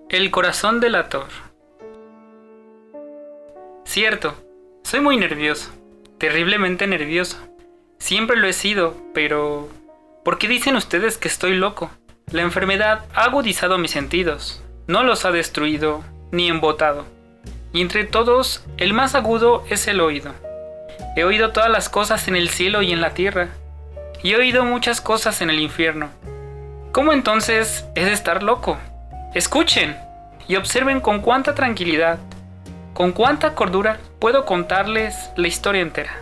El corazón delator. Cierto, soy muy nervioso, terriblemente nervioso. Siempre lo he sido, pero ¿por qué dicen ustedes que estoy loco? La enfermedad ha agudizado mis sentidos, no los ha destruido ni embotado. Y entre todos, el más agudo es el oído. He oído todas las cosas en el cielo y en la tierra, y he oído muchas cosas en el infierno. ¿Cómo entonces es estar loco? Escuchen y observen con cuánta tranquilidad, con cuánta cordura puedo contarles la historia entera.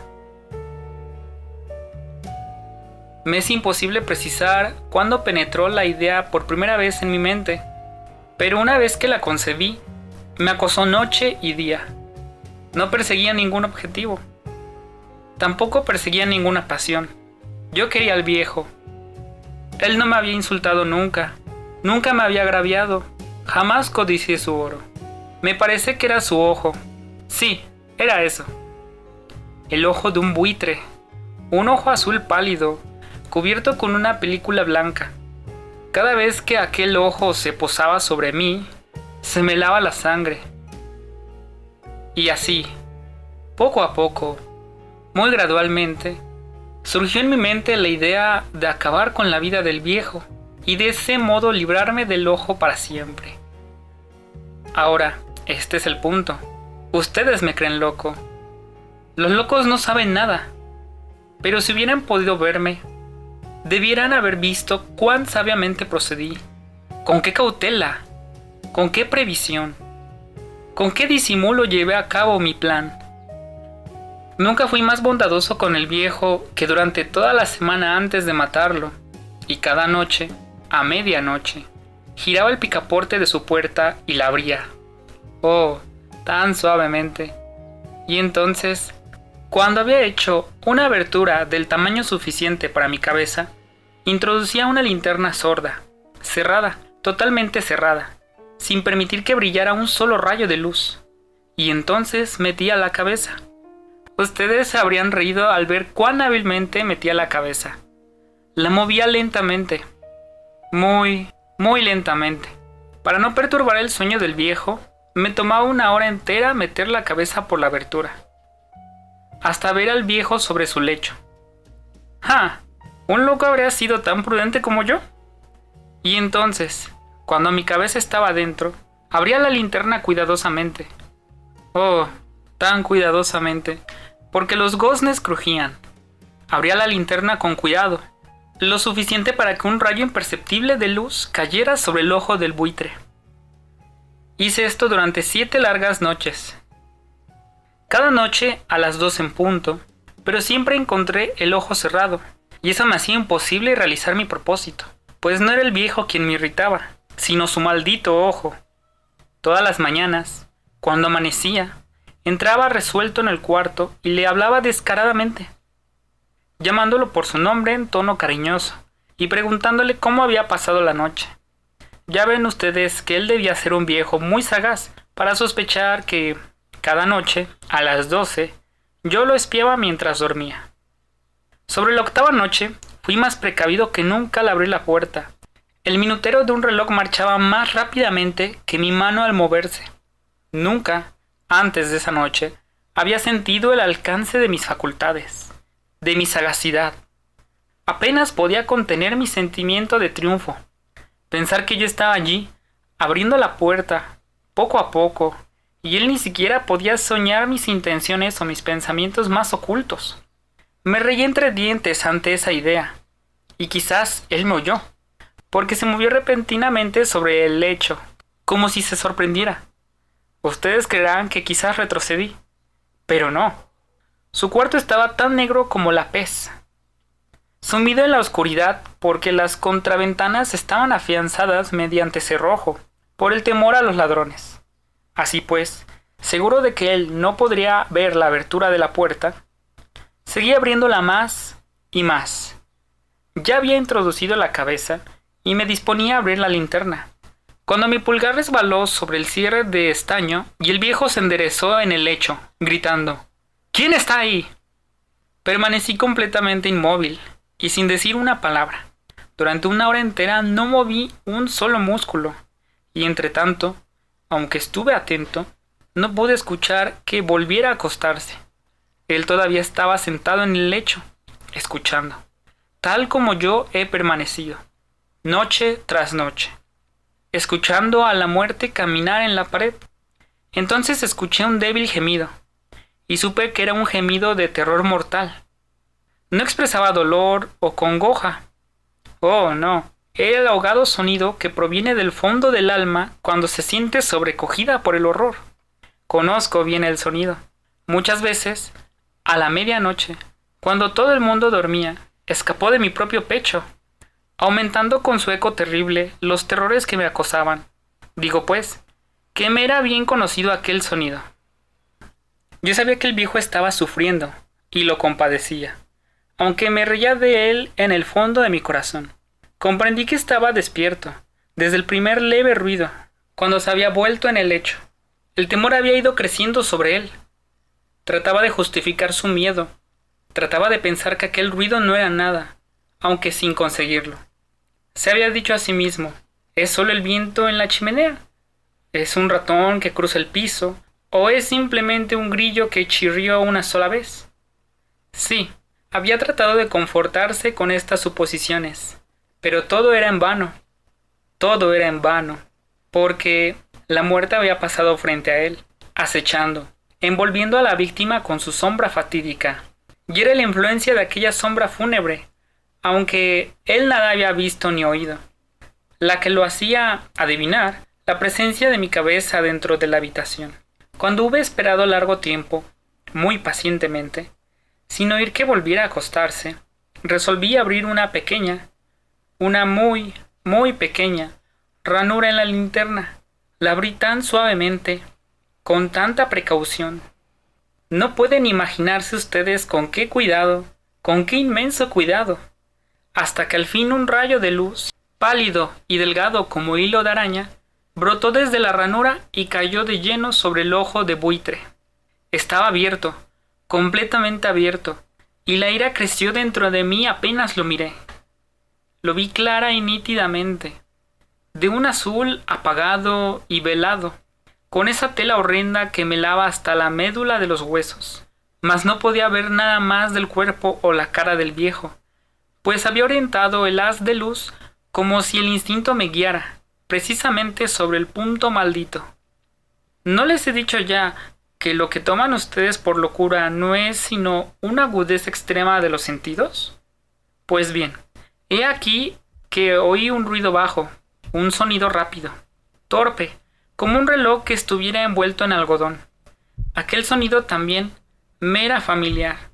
Me es imposible precisar cuándo penetró la idea por primera vez en mi mente, pero una vez que la concebí, me acosó noche y día. No perseguía ningún objetivo. Tampoco perseguía ninguna pasión. Yo quería al viejo. Él no me había insultado nunca. Nunca me había agraviado. Jamás codicié su oro. Me parece que era su ojo. Sí, era eso. El ojo de un buitre. Un ojo azul pálido, cubierto con una película blanca. Cada vez que aquel ojo se posaba sobre mí, se me helaba la sangre. Y así, poco a poco, muy gradualmente, surgió en mi mente la idea de acabar con la vida del viejo y de ese modo librarme del ojo para siempre. Ahora, este es el punto. Ustedes me creen loco. Los locos no saben nada, pero si hubieran podido verme, debieran haber visto cuán sabiamente procedí, con qué cautela, con qué previsión, con qué disimulo llevé a cabo mi plan. Nunca fui más bondadoso con el viejo que durante toda la semana antes de matarlo, y cada noche, a medianoche, giraba el picaporte de su puerta y la abría. Oh, tan suavemente. Y entonces, cuando había hecho una abertura del tamaño suficiente para mi cabeza, introducía una linterna sorda, cerrada, totalmente cerrada, sin permitir que brillara un solo rayo de luz. Y entonces metía la cabeza. Ustedes se habrían reído al ver cuán hábilmente metía la cabeza. La movía lentamente, muy lentamente. Para no perturbar el sueño del viejo, me tomaba una hora entera meter la cabeza por la abertura, hasta ver al viejo sobre su lecho. ¡Ja! ¿Un loco habría sido tan prudente como yo? Y entonces, cuando mi cabeza estaba dentro, abría la linterna cuidadosamente. Oh, tan cuidadosamente, porque los goznes crujían. Abría la linterna con cuidado, lo suficiente para que un rayo imperceptible de luz cayera sobre el ojo del buitre. Hice esto durante 7 largas noches. Cada noche a las 2 en punto, pero siempre encontré el ojo cerrado, y eso me hacía imposible realizar mi propósito, pues no era el viejo quien me irritaba, sino su maldito ojo. Todas las mañanas, cuando amanecía, entraba resuelto en el cuarto y le hablaba descaradamente, llamándolo por su nombre en tono cariñoso y preguntándole cómo había pasado la noche. Ya ven ustedes que él debía ser un viejo muy sagaz para sospechar que, cada noche, a las 12, yo lo espiaba mientras dormía. Sobre la 8ª noche, fui más precavido que nunca al abrir la puerta. El minutero de un reloj marchaba más rápidamente que mi mano al moverse. Nunca, antes de esa noche, había sentido el alcance de mis facultades, de mi sagacidad. Apenas podía contener mi sentimiento de triunfo. Pensar que yo estaba allí, abriendo la puerta, poco a poco, y él ni siquiera podía soñar mis intenciones o mis pensamientos más ocultos. Me reí entre dientes ante esa idea, y quizás él me oyó, porque se movió repentinamente sobre el lecho, como si se sorprendiera. Ustedes creerán que quizás retrocedí, pero no. Su cuarto estaba tan negro como la pez, sumido en la oscuridad porque las contraventanas estaban afianzadas mediante cerrojo, por el temor a los ladrones. Así pues, seguro de que él no podría ver la abertura de la puerta, seguí abriéndola más y más. Ya había introducido la cabeza y me disponía a abrir la linterna, cuando mi pulgar resbaló sobre el cierre de estaño y el viejo se enderezó en el lecho, gritando: ¿Quién está ahí? Permanecí completamente inmóvil y sin decir una palabra. Durante una hora entera no moví un solo músculo, y entre tanto, aunque estuve atento, no pude escuchar que volviera a acostarse. Él todavía estaba sentado en el lecho, escuchando, tal como yo he permanecido, noche tras noche, escuchando a la muerte caminar en la pared. Entonces escuché un débil gemido, y supe que era un gemido de terror mortal. No expresaba dolor o congoja. Oh, no. Era el ahogado sonido que proviene del fondo del alma cuando se siente sobrecogida por el horror. Conozco bien el sonido. Muchas veces, a la medianoche, cuando todo el mundo dormía, escapó de mi propio pecho, aumentando con su eco terrible los terrores que me acosaban. Digo pues, que me era bien conocido aquel sonido. Yo sabía que el viejo estaba sufriendo, y lo compadecía, aunque me reía de él en el fondo de mi corazón. Comprendí que estaba despierto, desde el primer leve ruido, cuando se había vuelto en el lecho. El temor había ido creciendo sobre él. Trataba de justificar su miedo, trataba de pensar que aquel ruido no era nada, aunque sin conseguirlo. Se había dicho a sí mismo, ¿es solo el viento en la chimenea? ¿Es un ratón que cruza el piso? ¿O es simplemente un grillo que chirrió una sola vez? Sí, había tratado de confortarse con estas suposiciones, pero todo era en vano. Todo era en vano, porque la muerte había pasado frente a él, acechando, envolviendo a la víctima con su sombra fatídica. Y era la influencia de aquella sombra fúnebre, aunque él nada había visto ni oído, la que lo hacía adivinar la presencia de mi cabeza dentro de la habitación. Cuando hube esperado largo tiempo, muy pacientemente, sin oír que volviera a acostarse, resolví abrir una muy, muy pequeña ranura en la linterna. La abrí tan suavemente, con tanta precaución. No pueden imaginarse ustedes con qué cuidado, con qué inmenso cuidado, hasta que al fin un rayo de luz, pálido y delgado como hilo de araña, brotó desde la ranura y cayó de lleno sobre el ojo de buitre. Estaba abierto, completamente abierto, y la ira creció dentro de mí apenas lo miré. Lo vi clara y nítidamente, de un azul apagado y velado, con esa tela horrenda que me lava hasta la médula de los huesos. Mas no podía ver nada más del cuerpo o la cara del viejo, pues había orientado el haz de luz como si el instinto me guiara, precisamente sobre el punto maldito. ¿No les he dicho ya que lo que toman ustedes por locura no es sino una agudeza extrema de los sentidos? Pues bien, he aquí que oí un ruido bajo, un sonido rápido, torpe, como un reloj que estuviera envuelto en algodón. Aquel sonido también me era familiar.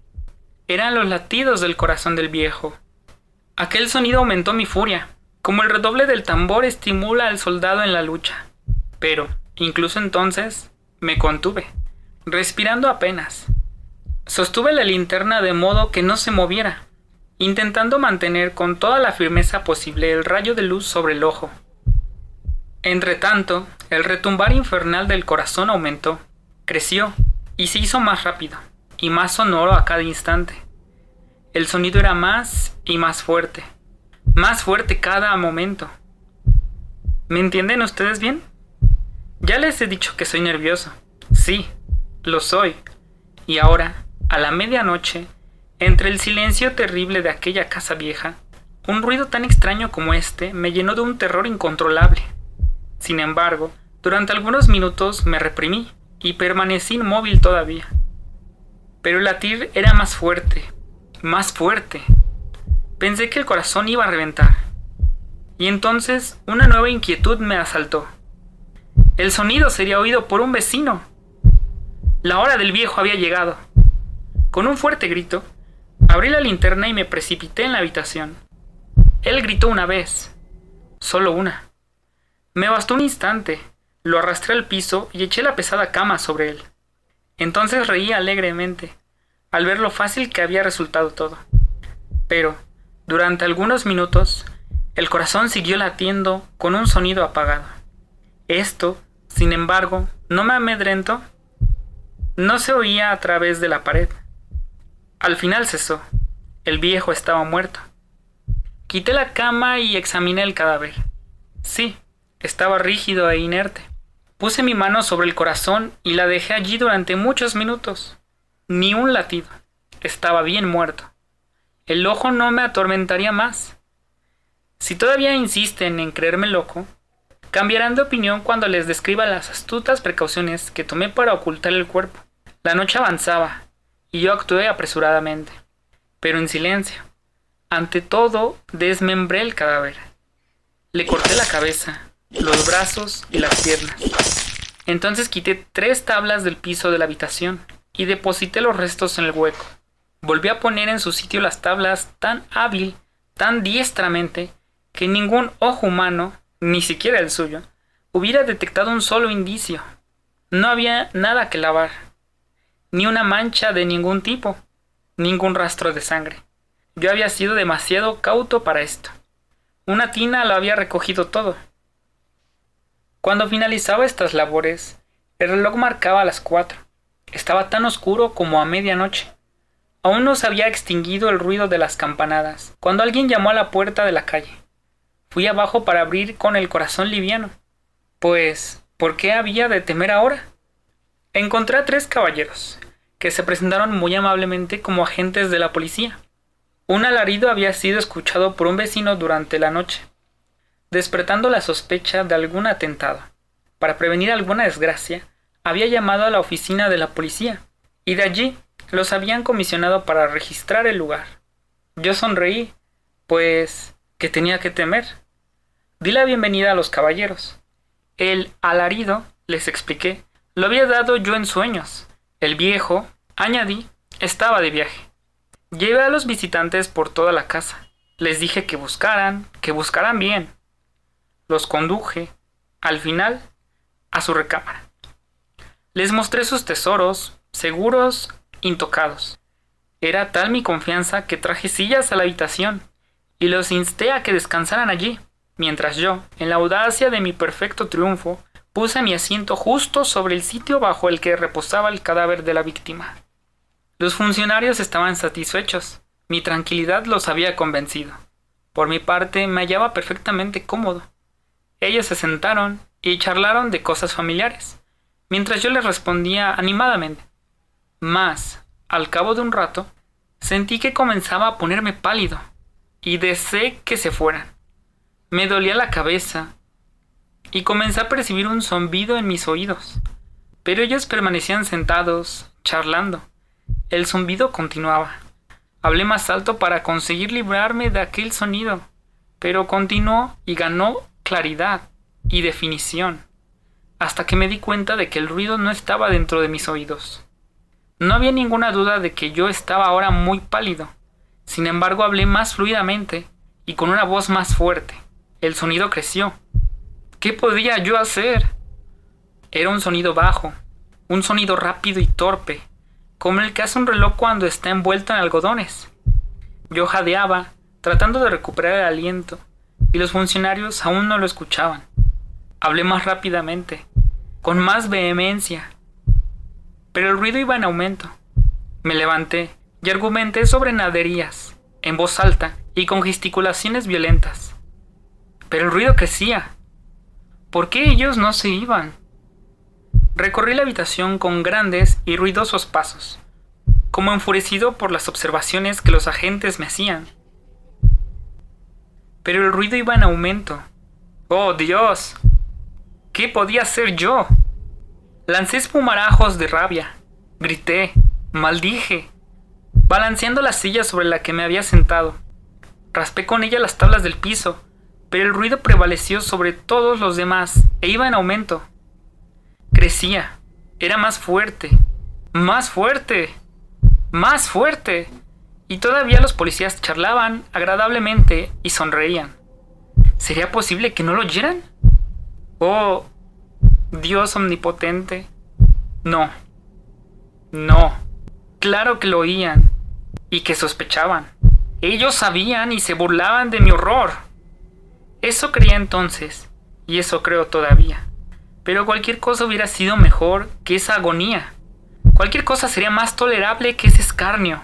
Eran los latidos del corazón del viejo. Aquel sonido aumentó mi furia, como el redoble del tambor estimula al soldado en la lucha. Pero, incluso entonces, me contuve, respirando apenas. Sostuve la linterna de modo que no se moviera, intentando mantener con toda la firmeza posible el rayo de luz sobre el ojo. Entretanto, el retumbar infernal del corazón aumentó, creció y se hizo más rápido y más sonoro a cada instante. El sonido era más y más fuerte cada momento. ¿Me entienden ustedes bien? Ya les he dicho que soy nervioso. Sí, lo soy. Y ahora, a la medianoche, entre el silencio terrible de aquella casa vieja, un ruido tan extraño como este me llenó de un terror incontrolable. Sin embargo, durante algunos minutos me reprimí y permanecí inmóvil todavía. Pero el latir era más fuerte, más fuerte. Pensé que el corazón iba a reventar. Y entonces una nueva inquietud me asaltó. El sonido sería oído por un vecino. La hora del viejo había llegado. Con un fuerte grito, abrí la linterna y me precipité en la habitación. Él gritó una vez, solo una. Me bastó un instante, lo arrastré al piso y eché la pesada cama sobre él. Entonces reí alegremente, al ver lo fácil que había resultado todo. Pero, durante algunos minutos, el corazón siguió latiendo con un sonido apagado. Esto, sin embargo, no me amedrentó. No se oía a través de la pared. Al final cesó. El viejo estaba muerto. Quité la cama y examiné el cadáver. Sí, Estaba rígido e inerte. Puse mi mano sobre el corazón y la dejé allí durante muchos minutos. Ni un latido. Estaba bien muerto. El ojo no me atormentaría más. Si todavía insisten en creerme loco, cambiarán de opinión cuando les describa las astutas precauciones que tomé para ocultar el cuerpo. La noche avanzaba, y yo actué apresuradamente, pero en silencio. Ante todo, desmembré el cadáver. Le corté la cabeza, los brazos y las piernas. Entonces quité 3 tablas del piso de la habitación y deposité los restos en el hueco. Volví a poner en su sitio las tablas tan hábil, tan diestramente, que ningún ojo humano, ni siquiera el suyo, hubiera detectado un solo indicio. No había nada que lavar, ni una mancha de ningún tipo, ningún rastro de sangre. Yo había sido demasiado cauto para esto. Una tina lo había recogido todo. Cuando finalizaba estas labores, el reloj marcaba las 4. Estaba tan oscuro como a medianoche. Aún no se había extinguido el ruido de las campanadas, cuando alguien llamó a la puerta de la calle. Fui abajo para abrir con el corazón liviano. Pues, ¿por qué había de temer ahora? Encontré a 3 caballeros, que se presentaron muy amablemente como agentes de la policía. Un alarido había sido escuchado por un vecino durante la noche, despertando la sospecha de algún atentado. Para prevenir alguna desgracia, había llamado a la oficina de la policía, y de allí los habían comisionado para registrar el lugar. Yo sonreí, pues, ¿qué tenía que temer? Di la bienvenida a los caballeros. El alarido, les expliqué, lo había dado yo en sueños. El viejo, añadí, estaba de viaje. Llevé a los visitantes por toda la casa. Les dije que buscaran bien. Los conduje, al final, a su recámara. Les mostré sus tesoros, seguros, intocados. Era tal mi confianza que traje sillas a la habitación y los insté a que descansaran allí, mientras yo, en la audacia de mi perfecto triunfo, puse mi asiento justo sobre el sitio bajo el que reposaba el cadáver de la víctima. Los funcionarios estaban satisfechos. Mi tranquilidad los había convencido. Por mi parte, me hallaba perfectamente cómodo. Ellos se sentaron y charlaron de cosas familiares, mientras yo les respondía animadamente. Mas, al cabo de un rato, sentí que comenzaba a ponerme pálido, y deseé que se fueran. Me dolía la cabeza, y comencé a percibir un zumbido en mis oídos. Pero ellos permanecían sentados, charlando. El zumbido continuaba. Hablé más alto para conseguir librarme de aquel sonido, pero continuó y ganó claridad y definición, hasta que me di cuenta de que el ruido no estaba dentro de mis oídos. No había ninguna duda de que yo estaba ahora muy pálido. Sin embargo, hablé más fluidamente y con una voz más fuerte. El sonido creció. ¿Qué podía yo hacer? Era un sonido bajo, un sonido rápido y torpe, como el que hace un reloj cuando está envuelto en algodones. Yo jadeaba, tratando de recuperar el aliento, y los funcionarios aún no lo escuchaban. Hablé más rápidamente, con más vehemencia, pero el ruido iba en aumento. Me levanté y argumenté sobre naderías, en voz alta y con gesticulaciones violentas. Pero el ruido crecía. ¿Por qué ellos no se iban? Recorrí la habitación con grandes y ruidosos pasos, como enfurecido por las observaciones que los agentes me hacían. Pero el ruido iba en aumento. ¡Oh, Dios! ¿Qué podía hacer yo? Lancé espumarajos de rabia. Grité, maldije, balanceando la silla sobre la que me había sentado. Raspé con ella las tablas del piso, pero el ruido prevaleció sobre todos los demás e iba en aumento. Crecía. Era más fuerte. Más fuerte. Más fuerte. Y todavía los policías charlaban agradablemente y sonreían. ¿Sería posible que no lo oyeran? Oh, Dios omnipotente. No. No. Claro que lo oían. Y que sospechaban. Ellos sabían y se burlaban de mi horror. Eso creía entonces. Y eso creo todavía. Pero cualquier cosa hubiera sido mejor que esa agonía. Cualquier cosa sería más tolerable que ese escarnio.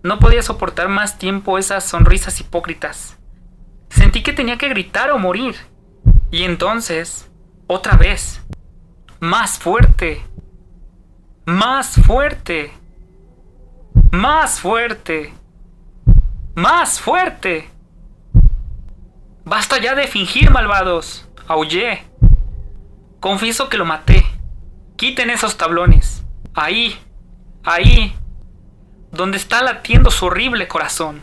No podía soportar más tiempo esas sonrisas hipócritas. Sentí que tenía que gritar o morir. Y entonces, otra vez, más fuerte, más fuerte, más fuerte, más fuerte. Basta ya de fingir, malvados, aullé. Confieso que lo maté. Quiten esos tablones. Ahí, ahí, donde está latiendo su horrible corazón.